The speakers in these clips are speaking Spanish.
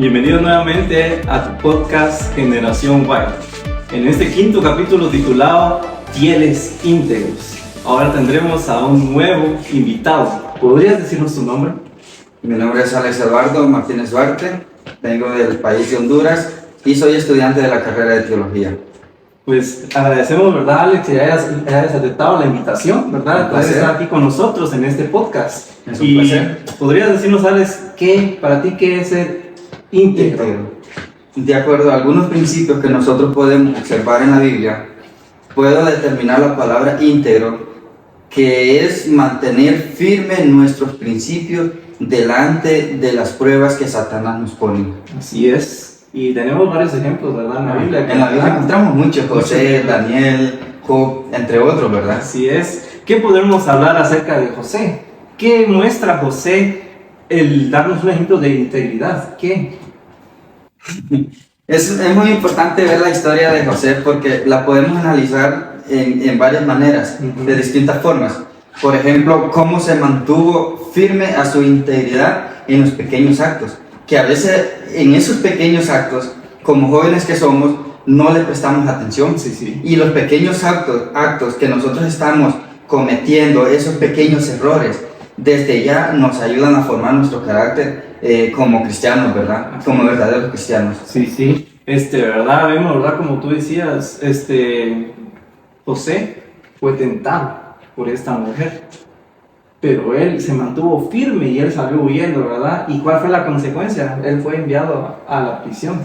Bienvenido nuevamente a tu podcast Generación Y. En este quinto capítulo titulado Fieles íntegros. Ahora tendremos a un nuevo invitado. ¿Podrías decirnos tu nombre? Mi nombre es Alex Eduardo Martínez Duarte, vengo del país de Honduras y soy estudiante de la carrera de Teología. Pues agradecemos, ¿verdad, Alex, que hayas aceptado la invitación, ¿verdad? Para estar aquí con nosotros en este podcast. Es un placer. ¿Podrías decirnos, Alex, para ti qué es ser íntegro? De acuerdo a algunos principios que nosotros podemos observar en la Biblia, puedo determinar la palabra íntegro, que es mantener firme nuestros principios delante de las pruebas que Satanás nos pone. Así es. Y tenemos varios ejemplos, ¿verdad? En la Biblia. En la Biblia encontramos muchos: José, Daniel, Job, entre otros, ¿verdad? Así es. ¿Qué podemos hablar acerca de José? ¿Qué muestra José el darnos un ejemplo de integridad? ¿Qué? Es muy importante ver la historia de José porque la podemos analizar en varias maneras, de distintas formas. Por ejemplo, cómo se mantuvo firme a su integridad en los pequeños actos, que a veces en esos pequeños actos, como jóvenes que somos, no le prestamos atención. Sí. Y los pequeños actos que nosotros estamos cometiendo, esos pequeños errores, desde ya nos ayudan a formar nuestro carácter como cristianos, ¿verdad? Como verdaderos cristianos. Sí. ¿Verdad? Vemos, ¿verdad? Como tú decías, José fue tentado por esta mujer, pero él se mantuvo firme y él salió huyendo, ¿verdad? ¿Y cuál fue la consecuencia? Él fue enviado a la prisión.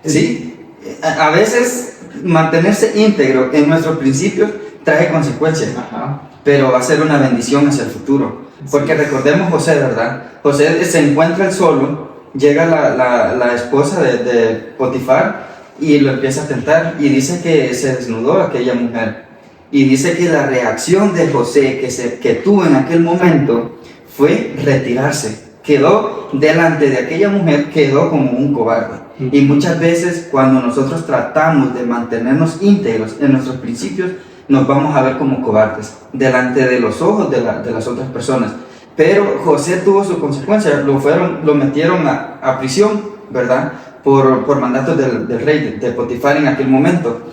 Sí, a veces mantenerse íntegro en nuestros principios trae consecuencias. Ajá. Pero va a ser una bendición hacia el futuro. Porque recordemos José, ¿verdad? José se encuentra él solo, llega la esposa de Potifar y lo empieza a tentar y dice que se desnudó aquella mujer. Y dice que la reacción de José que tuvo en aquel momento fue retirarse. Quedó delante de aquella mujer, quedó como un cobarde. Y muchas veces cuando nosotros tratamos de mantenernos íntegros en nuestros principios, nos vamos a ver como cobardes delante de los ojos de las otras personas. Pero José tuvo su consecuencia, lo metieron a prisión, ¿verdad? Por mandato del rey, de Potifar en aquel momento.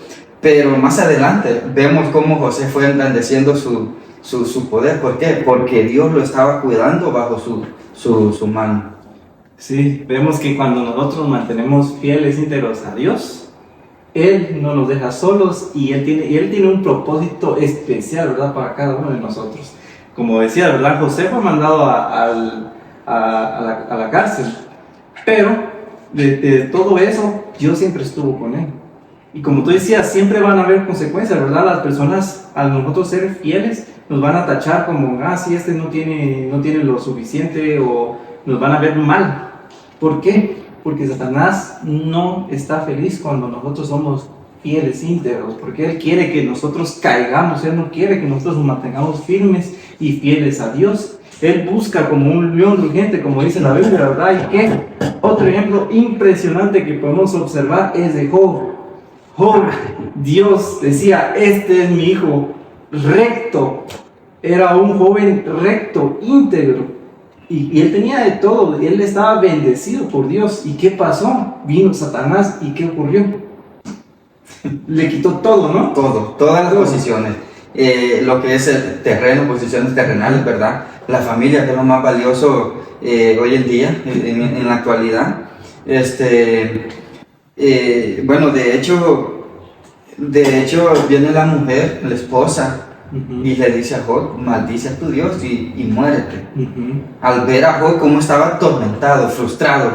Pero más adelante vemos cómo José fue engrandeciendo su poder. ¿Por qué? Porque Dios lo estaba cuidando bajo su mano. Sí, vemos que cuando nosotros mantenemos fieles, íntegros a Dios, Él no nos deja solos y Él tiene un propósito especial, ¿verdad? Para cada uno de nosotros. Como decía, ¿verdad? José fue mandado a la cárcel, pero de todo eso, Dios siempre estuvo con él. Y como tú decías, siempre van a haber consecuencias, ¿verdad? Las personas, al nosotros ser fieles, nos van a tachar como, sí, no tiene lo suficiente, o nos van a ver mal. ¿Por qué? Porque Satanás no está feliz cuando nosotros somos fieles, íntegros, porque Él quiere que nosotros caigamos, Él no quiere que nosotros nos mantengamos firmes y fieles a Dios. Él busca como un león rugiente, como dice la Biblia, ¿verdad? ¿Y qué? Otro ejemplo impresionante que podemos observar es de Job. Job, Dios decía, este es mi hijo recto. Era un joven recto, íntegro. Y él tenía de todo, él estaba bendecido por Dios. ¿Y qué pasó? Vino Satanás, ¿y qué ocurrió? Le quitó todo, ¿no? Todas las posiciones. Lo que es el terreno, posiciones terrenales, ¿verdad? La familia, que es lo más valioso hoy en día, en la actualidad. Bueno, de hecho viene la mujer, la esposa, y le dice a Job, maldice a tu Dios y muérete. Al ver a Job cómo estaba atormentado, frustrado,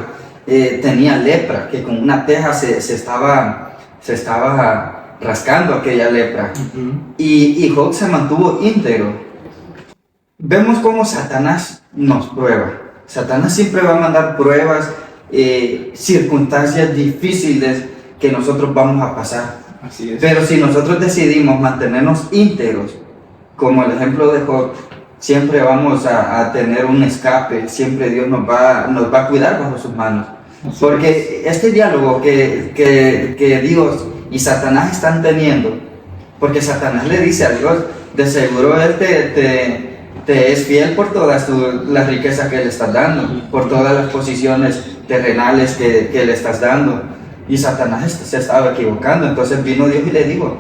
tenía lepra, que con una teja se estaba rascando aquella lepra. Y Job se mantuvo íntegro. Vemos cómo Satanás nos prueba. Satanás siempre va a mandar pruebas, circunstancias difíciles que nosotros vamos a pasar. Así es. Pero si nosotros decidimos mantenernos íntegros, como el ejemplo de Job, siempre vamos a tener un escape, siempre Dios nos va a cuidar bajo sus manos. Porque este diálogo que Dios y Satanás están teniendo, porque Satanás le dice a Dios, de seguro Él te es fiel por todas las riquezas que le estás dando, por todas las posiciones terrenales que le estás dando. Y Satanás se estaba equivocando. Entonces vino Dios y le dijo: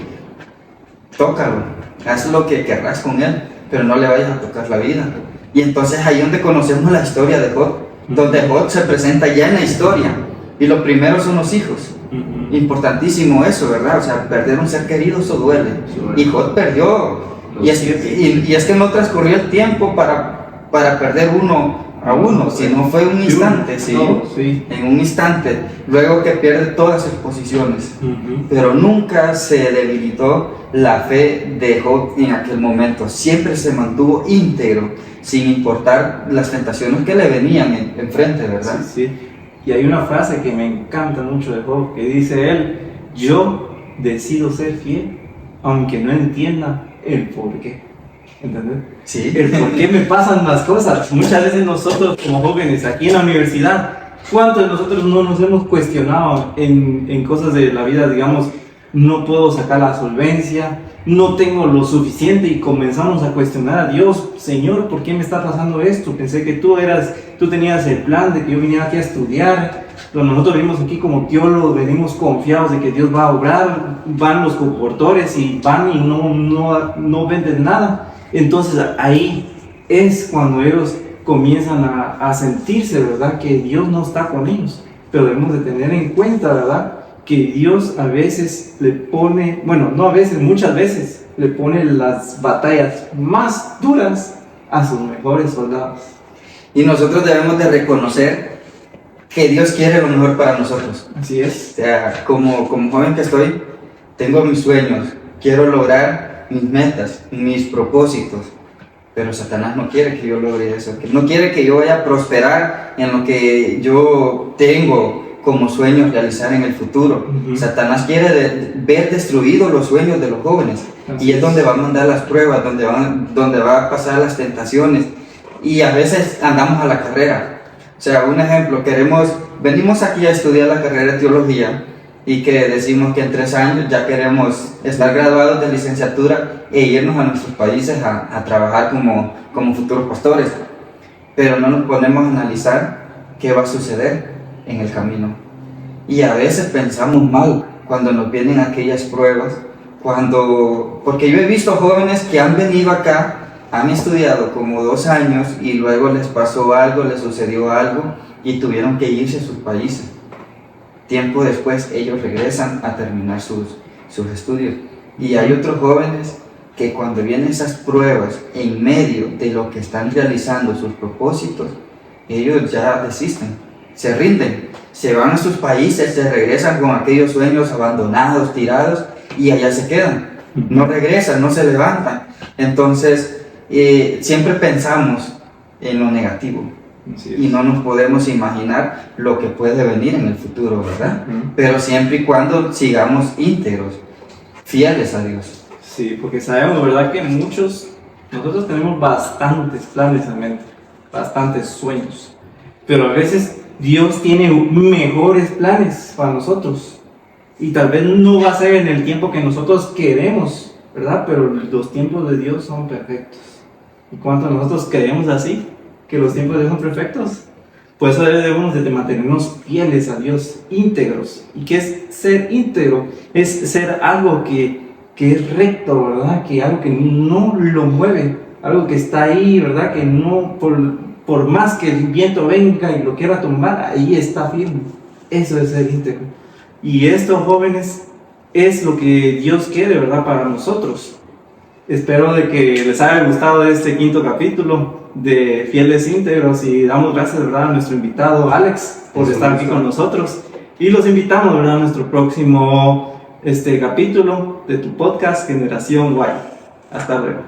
tócalo, haz lo que querrás con él, pero no le vayas a tocar la vida. Y entonces ahí donde conocemos la historia de Job, donde Job se presenta ya en la historia. Y lo primero son los hijos. Importantísimo eso, ¿verdad? O sea, perder un ser querido, eso duele. Y Job perdió. Y es que no transcurrió el tiempo para perder uno a uno, sino fue un instante, ¿sí? En un instante, luego que pierde todas sus posiciones. Pero nunca se debilitó la fe de Job en aquel momento. Siempre se mantuvo íntegro, sin importar las tentaciones que le venían enfrente, ¿verdad? Sí, sí. Y hay una frase que me encanta mucho de Job, que dice él: yo decido ser fiel, aunque no entienda el por qué. ¿Entendés? Sí. El por qué me pasan las cosas. Muchas veces nosotros como jóvenes aquí en la universidad, ¿cuántos de nosotros no nos hemos cuestionado en cosas de la vida? Digamos, no puedo sacar la solvencia, no tengo lo suficiente, y comenzamos a cuestionar a Dios: Señor, ¿por qué me está pasando esto? Pensé que tú tenías el plan de que yo viniera aquí a estudiar. Pero nosotros venimos aquí como teólogos, venimos confiados de que Dios va a obrar. Van los comportores y van y no venden nada. Entonces ahí es cuando ellos comienzan a sentirse, ¿verdad?, que Dios no está con ellos. Pero debemos de tener en cuenta, ¿verdad?, que Dios a veces le pone, bueno, no a veces, muchas veces le pone las batallas más duras a sus mejores soldados. Y nosotros debemos de reconocer que Dios quiere lo mejor para nosotros. Así es. O sea, como joven que estoy, tengo mis sueños, quiero lograr mis metas, mis propósitos, pero Satanás no quiere que yo logre eso, que no quiere que yo vaya a prosperar en lo que yo tengo como sueños realizar en el futuro. Satanás quiere ver destruidos los sueños de los jóvenes. Y es donde va a mandar las pruebas, donde va a pasar las tentaciones, y a veces andamos a la carrera. O sea, un ejemplo, venimos aquí a estudiar la carrera de teología, y que decimos que en 3 años ya queremos estar graduados de licenciatura e irnos a nuestros países a trabajar como futuros pastores. Pero no nos ponemos a analizar qué va a suceder en el camino. Y a veces pensamos mal cuando nos vienen aquellas pruebas, porque yo he visto jóvenes que han venido acá, han estudiado como 2 años y luego les pasó algo, les sucedió algo y tuvieron que irse a sus países. Tiempo después ellos regresan a terminar sus estudios. Y hay otros jóvenes que cuando vienen esas pruebas en medio de lo que están realizando sus propósitos, ellos ya desisten, se rinden, se van a sus países, se regresan con aquellos sueños abandonados, tirados, y allá se quedan. No regresan, no se levantan. Entonces, siempre pensamos en lo negativo. Y no nos podemos imaginar lo que puede venir en el futuro, ¿verdad? Pero siempre y cuando sigamos íntegros, fieles a Dios. Sí, porque sabemos, ¿verdad?, que nosotros tenemos bastantes planes en mente, bastantes sueños, pero a veces Dios tiene mejores planes para nosotros, y tal vez no va a ser en el tiempo que nosotros queremos, ¿verdad? Pero los tiempos de Dios son perfectos. ¿Y cuánto nosotros queremos así? Que los tiempos de Dios son perfectos. Por eso debemos de mantenernos fieles a Dios, íntegros. ¿Y qué es ser íntegro? Es ser algo que es recto, ¿verdad? Que algo que no lo mueve, algo que está ahí, ¿verdad? Que no, por más que el viento venga y lo quiera tumbar, ahí está firme. Eso es ser íntegro. Y esto, jóvenes, es lo que Dios quiere, ¿verdad?, para nosotros. Espero de que les haya gustado este 5º capítulo de Fieles Íntegros, y damos gracias, ¿verdad?, a nuestro invitado Alex por estar aquí con nosotros, y los invitamos, ¿verdad?, a nuestro próximo capítulo de tu podcast Generación Y. Hasta luego.